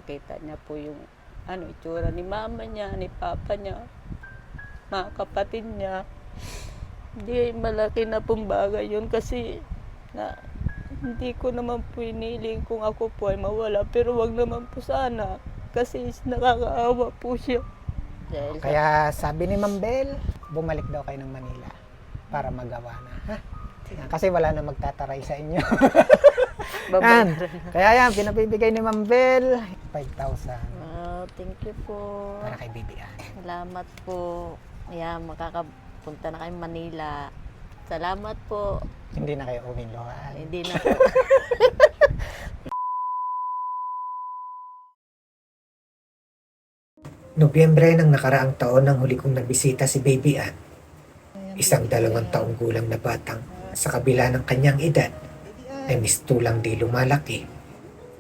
makita niya po yung itsura ni mama niya, ni papa niya, mga kapatid niya. Hindi, malaki na pong bagay yun kasi hindi ko naman po iniling kung ako po ay mawala, pero wag naman po sana kasi nakakaawa po siya. Kaya sabi ni Ma'am Bel, bumalik daw kayo ng Manila para magawa na. Ha? Kasi wala na magtataray sa inyo. Yan. Kaya yan, pinabibigay ni Ma'am Bel, 5,000 Thank you po. para kay Bibian. Salamat po. Ayan, makakapunta na kayo Manila. Salamat po. Hindi na kayo uwing luhaan. Hindi na po. Nobyembre ng nakaraang taon nang huli kong nabisita si Baby Ann. Isang 2 taong gulang na batang sa kabila ng kanyang edad ay mistulang di lumalaki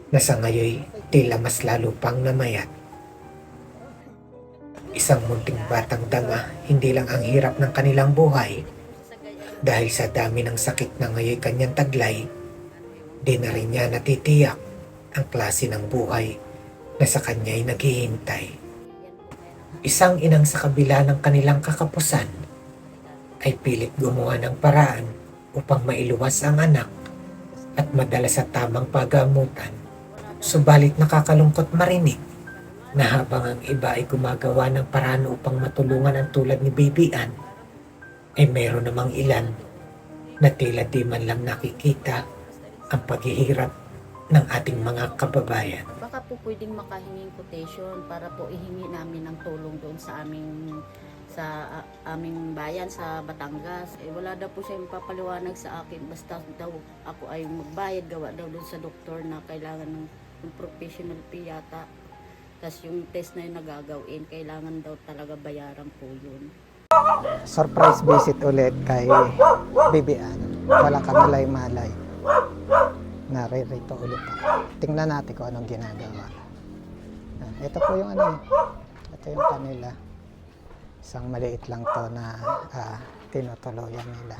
na sa ngayoy tila mas lalo pang namayat. Isang munting batang dama, hindi lang ang hirap ng kanilang buhay dahil sa dami ng sakit na ngayoy kanyang taglay, di na rin niya natitiyak ang klase ng buhay na sa kanya'y naghihintay. Isang inang sa kabila ng kanilang kakapusan ay pilit gumawa ng paraan upang mailuwas ang anak at madala sa tamang pagamutan. Subalit nakakalungkot marinig na habang ang iba ay gumagawa ng paraan upang matulungan ang tulad ni Baby Ann, ay meron namang ilan na tila di man lang nakikita ang paghihirap ng ating mga kababayan. Baka po pwedeng makahinging quotation para po ihingi namin ng tulong doon sa aming bayan sa Batangas. Wala daw po siya yung papaliwanag sa akin, basta daw ako ay magbayad, gawa daw doon sa doktor na kailangan ng professional fee yata. Tapos yung test na yung nagagawin, kailangan daw talaga bayaran po yun. Surprise visit ulit kay Baby Ann. Wala kang malay-malay. Naririto ulit ako. Tingnan natin kung anong ginagawa. Ito po yung ito yung kanila. Isang maliit lang to na tinutuloyan nila.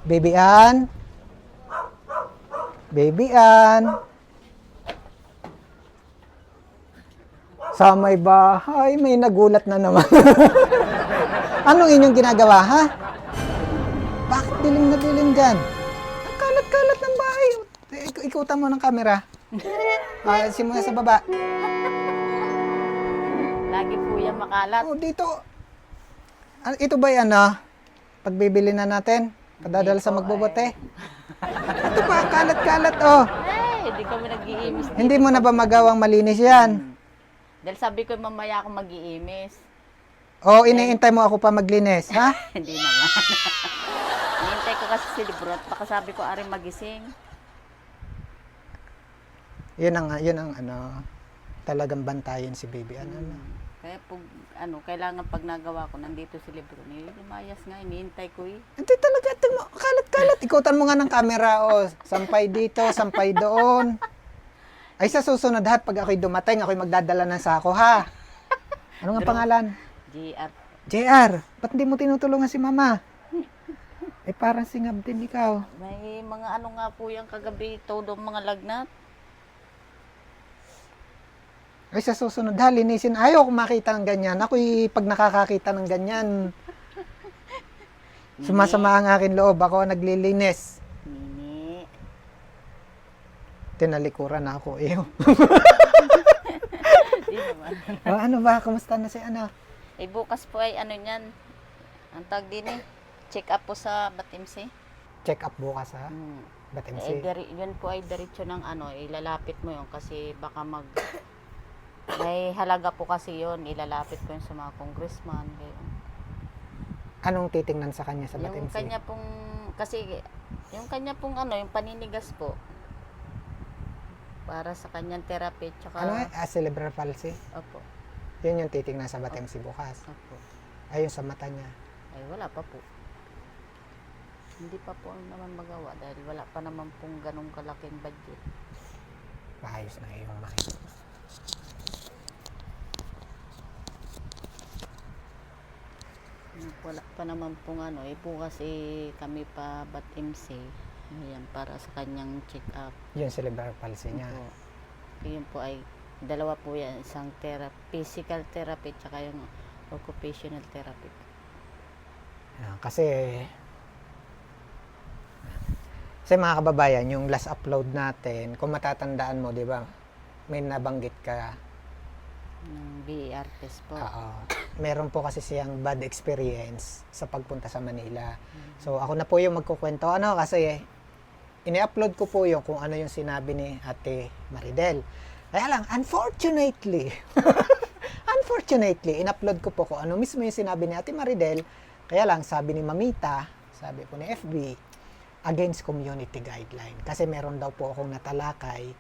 Baby Ann? Baby Ann? Sa may bahay, may nagulat na naman. Anong inyong ginagawa, ha? Bakit dilim na dilim dyan? Ang kalat-kalat ng bahay. Ikutan mo ng camera. Simula sa baba. Lagi po yan makalat. Oh, dito. Ito ba yan, pagbibili na natin? Padadala sa magbobote? Ito pa, kalat-kalat, oh. Hindi kami nag-iimis. Hindi mo na ba magawang malinis yan? Dahil sabi ko mamaya ako mag-iimis. O, iniintay mo ako pa maglinis, ha? Hindi naman. Hinintay ko kasi si Librot. Baka sabi ko aring magising. Yun ang talagang bantayan si Baby Ann. Kaya kailangan pag nagawa ko, nandito si Librot. Lumayas nga, hinihintay ko eh. Hindi talaga, kalat-kalat. Ikutan mo nga ng camera, sampay dito, sampay doon. Ay, sa susunod pag ako'y dumating, ako'y magdadala ng sako, ha? Ano nga pangalan? JR. JR, ba't di mo tinutulungan si Mama? Parang singab din ikaw. May mga nga po yung kagabi, todo mga lagnat. Ay, sa susunod linisin. Ayaw ko makita ng ganyan. Ako'y pag nakakakita ng ganyan, sumasama ang akin loob. Ako ang naglilinis. Nini. Tinalikuran na ako, iyo. Di naman. Ano ba? Kumusta na si Bukas po ay niyan. Ang tag din check up po sa Batimsi. Check up bukas, ha? Batimsi. Yan po ay diretso ng ilalapit mo yun kasi baka may halaga po kasi yun, ilalapit ko yun sa mga congressman. Anong titingnan sa kanya sa Yung Batimsi? kanya pong, kasi yung kanya pong yung paninigas po, para sa kanyang therapy, tsaka... Cerebral palsy? Opo. Yun yung titingnan sa Batimsi bukas? Opo. Ayun sa mata niya? Ay, wala pa po. Hindi pa po naman magawa dahil wala pa naman pong ganong kalaking budget. Maayos na iyong makikita. Wala pa naman pong bukas kami pa Batimsi. Ayan, para sa kanyang check-up. Yung cerebral palsy niya. Po. Yun po ay dalawa po yan, isang physical therapy tsaka yung occupational therapy. Kasi mga kababayan, yung last upload natin, kung matatandaan mo, di ba, may nabanggit ka, Ng BER test po. meron po kasi siyang bad experience sa pagpunta sa Manila. So, ako na po yung magkukwento. Kasi ini-upload ko po yung kung ano yung sinabi ni Ate Maridel. Kaya lang, unfortunately, in-upload ko po kung ano mismo yung sinabi ni Ate Maridel. Kaya lang, sabi ni Mamita, sabi po ni FB, against community guideline. Kasi meron daw po akong natalakay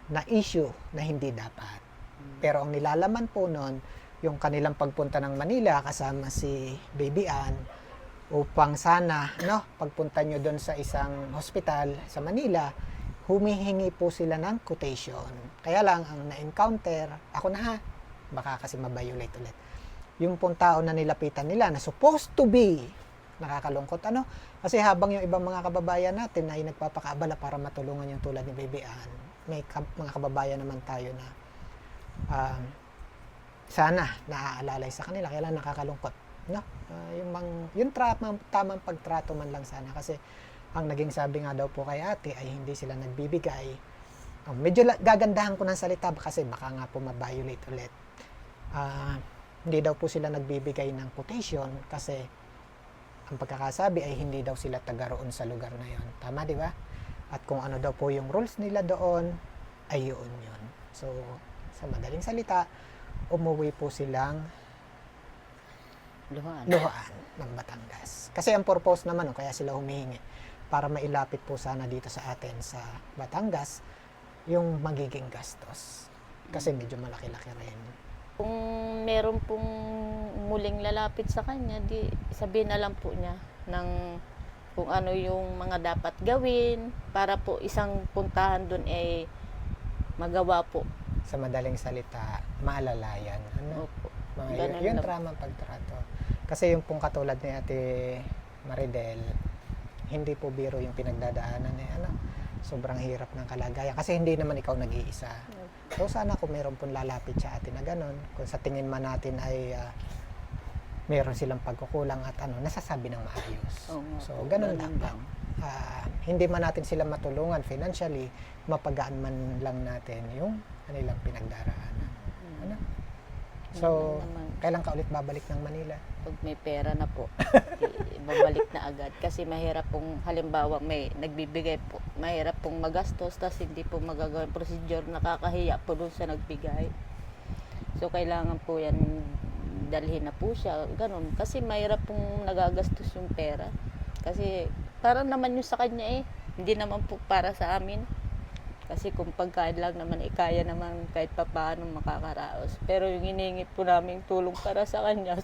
na issue na hindi dapat. Pero ang nilalaman po nun, yung kanilang pagpunta ng Manila kasama si Baby Ann upang sana, pagpunta nyo doon sa isang hospital sa Manila, humihingi po sila ng quotation. Kaya lang, ang na-encounter, ako na baka kasi mabiolate ulit. Yung pong tao na nilapitan nila na supposed to be, nakakalungkot kasi habang yung ibang mga kababayan natin ay nagpapakaabala para matulungan yung tulad ni Baby Ann, may mga kababayan naman tayo na sana naaalalay sa kanila, kaya lang nakakalungkot, yung tamang pagtrato man lang sana, kasi ang naging sabi nga daw po kay ate ay hindi sila nagbibigay. Medyo gagandahan ko ng salita kasi baka nga po mabiolate ulit. Hindi daw po sila nagbibigay ng quotation kasi ang pagkakasabi ay hindi daw sila taga roon sa lugar na yon. Tama, di ba? At kung ano daw po yung rules nila doon, ay yun. So, sa madaling salita, umuwi po silang Luhaan ng Batangas. Kasi ang purpose naman, kaya sila humihingi, para mailapit po sana dito sa atin sa Batangas, yung magiging gastos. Kasi medyo malaki-laki rin. Kung meron pong muling lalapit sa kanya, di sabihin na lang po niya ng kung ano yung mga dapat gawin para po isang puntahan doon ay magawa po. Sa madaling salita, maalalayan. Opo. Yung tramang pagtrato. Kasi yung pong katulad ni Ate Maridel, hindi po biro yung pinagdadaanan sobrang hirap ng kalagayan. Kasi hindi naman ikaw nag-iisa. So sana kung meron pong lalapit sa atin na ganun, kung sa tingin man natin ay meron silang pagkukulang at nasasabi ng maayos. So ganun lang. Hindi man natin sila matulungan financially, mapagaan man lang natin yung kanilang pinagdaraanan. So, kailan ka ulit babalik ng Manila? Pag may pera na po, babalik na agad. Kasi mahirap pong, halimbawa may nagbibigay po, mahirap pong magastos, tas hindi po magagawa yung procedure, nakakahiya po dun sa nagbigay. So, kailangan po yan, dalhin na po siya, ganun. Kasi mahirap pong nagagastos yung pera. Kasi, para naman yung sa kanya hindi naman po para sa amin. Kasi kung pagkain lang naman, kaya naman kahit papaano makakaraos. Pero yung hinihingi po namin tulong para sa kanya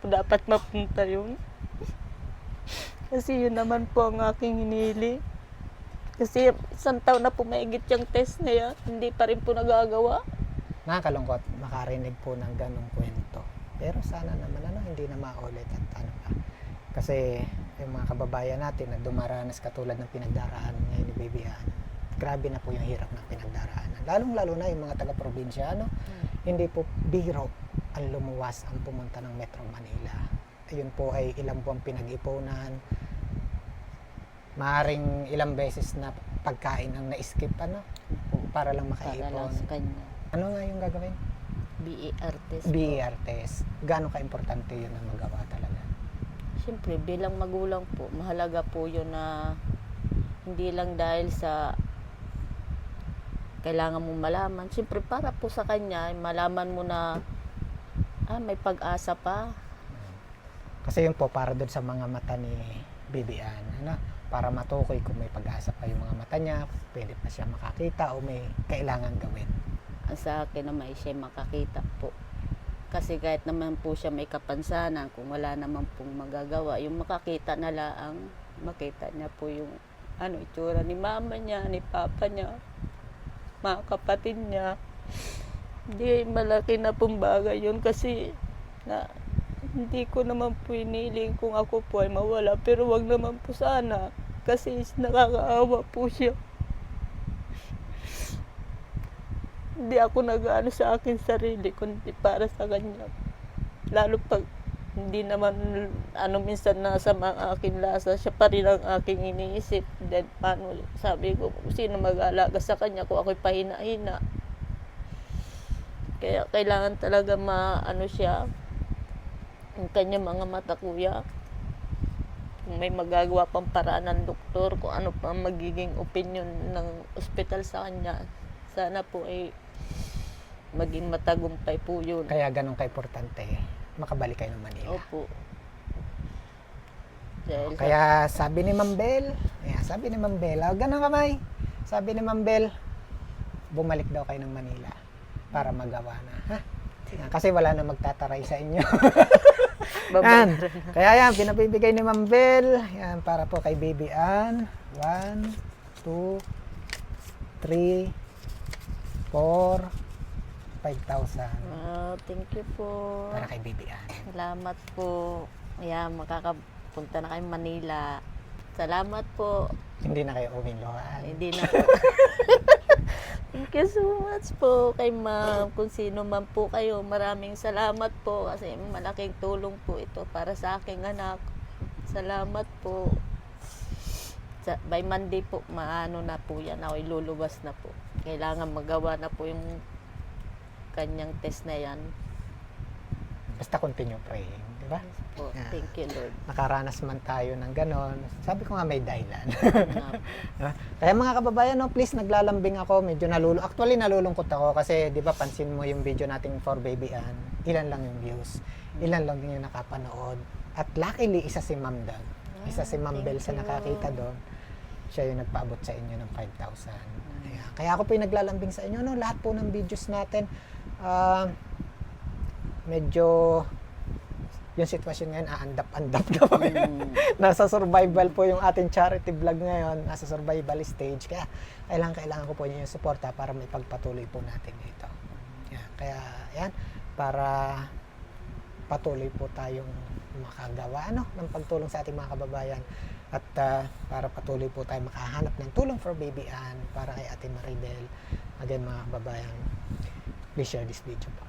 po dapat mapunta yun. Kasi yun naman po ang aking hinili. Kasi isang taon na po maigit yung test na yan, hindi pa rin po nagagawa. Nakakalungkot makarinig po ng ganong kwento. Pero sana naman hindi na maulit at Kasi yung mga kababayan natin na dumaranas katulad ng pinagdaraan ngayon ni Baby Ann, grabe na po yung hirap ng pinagdaraanan. Lalong-lalo na yung mga taga-probinsya, hindi po biro ang lumuwas ang pumunta ng Metro Manila. Ayun po ay ilang buwang pinag-ipunan. Maaring ilang beses na pagkain ang na-skip, para lang makaipon. Para lang sa kanya. Ano nga yung gagawin? BER test. BER test. Gaano ka-importante yun na magawa talaga? Siyempre, bilang magulang po, mahalaga po yun na hindi lang dahil sa kailangan mong malaman. Siyempre, para po sa kanya, malaman mo na may pag-asa pa. Kasi yun po, para doon sa mga mata ni Baby Ann, para matukoy kung may pag-asa pa yung mga mata niya, pwede pa siya makakita o may kailangan gawin. Ang sa akin naman siya makakita po. Kasi kahit naman po siya may kapansanan, kung wala naman pong magagawa, yung makakita na lang, makita niya po yung itsura ni mama niya, ni papa niya, mga kapatid niya. Hindi malaki na pong bagay yun kasi hindi ko naman po iniling kung ako po ay mawala, pero wag naman po sana. Kasi nakakaawa po siya. Hindi ako nag-ano sa akin sarili, kundi para sa kanya. Lalo pag hindi naman, minsan nasa mga aking lasa, siya pa rin ang aking iniisip. Then, paano, sabi ko, sino mag-aalaga sa kanya kung ako'y pahina-hina. Kaya kailangan talaga siya, ang kanya mga mata, kuya. Kung may magagawa pang paraan ng doktor, kung ano pa magiging opinion ng ospital sa kanya, sana po ay maging matagumpay po yun. Kaya ganun ka-importante, makabalik kayo ng Manila. Opo. Dahil Kaya sabi ni Ma'am Bel, ganun kamay. Sabi ni Ma'am Bel, bumalik daw kayo ng Manila para magawa na. Ha? Kasi wala na magtataray sa inyo. Yan. Kaya yan, pinabibigay ni Ma'am Bel. Yan, para po kay Baby Ann. 1, 2, 3, 4, 5,000. thank you po. Para kay Baby Ann. Salamat po. Ayan, makakapunta na kayo Manila. Salamat po. Hindi na kayo uwing luhaan. Hindi na po. Thank you so much po kay ma'am. Kung sino man po kayo, maraming salamat po kasi malaking tulong po ito para sa aking anak. Salamat po. By Monday po, na po yan. Ako'y luluwas na po. Kailangan magawa na po yung kanyang test na yan. Basta continue praying, di ba? Po. Yeah. Thank you, Lord. Nakaranas man tayo ng ganon. Sabi ko nga may dahilan. Na- Kaya mga kababayan, no, please, naglalambing ako. Medyo Actually, nalulungkot ako kasi, di ba, pansin mo yung video nating for Baby Ann. Ilan lang yung views. Ilan lang yung nakapanood. At luckily, isa si Ma'am doon. Isa si Ma'am Bel sa Thank you. nakakita doon. Siya yung nagpaabot sa inyo ng 5,000. Kaya ako po yung naglalambing sa inyo. No? Lahat po ng videos natin, medyo yung sitwasyon ngayon, aandap-andap na po. Nasa survival po yung ating charity vlog ngayon. Nasa survival stage. Kaya kailangan ko po yung suporta para may pagpatuloy po natin dito. Yan. Kaya yan, para patuloy po tayong makagawa ng pagtulong sa ating mga kababayan. At para patuloy po tayo makahanap ng tulong for Baby Ann para kay Ate Maridel. Again mga kababayan, please share this video po.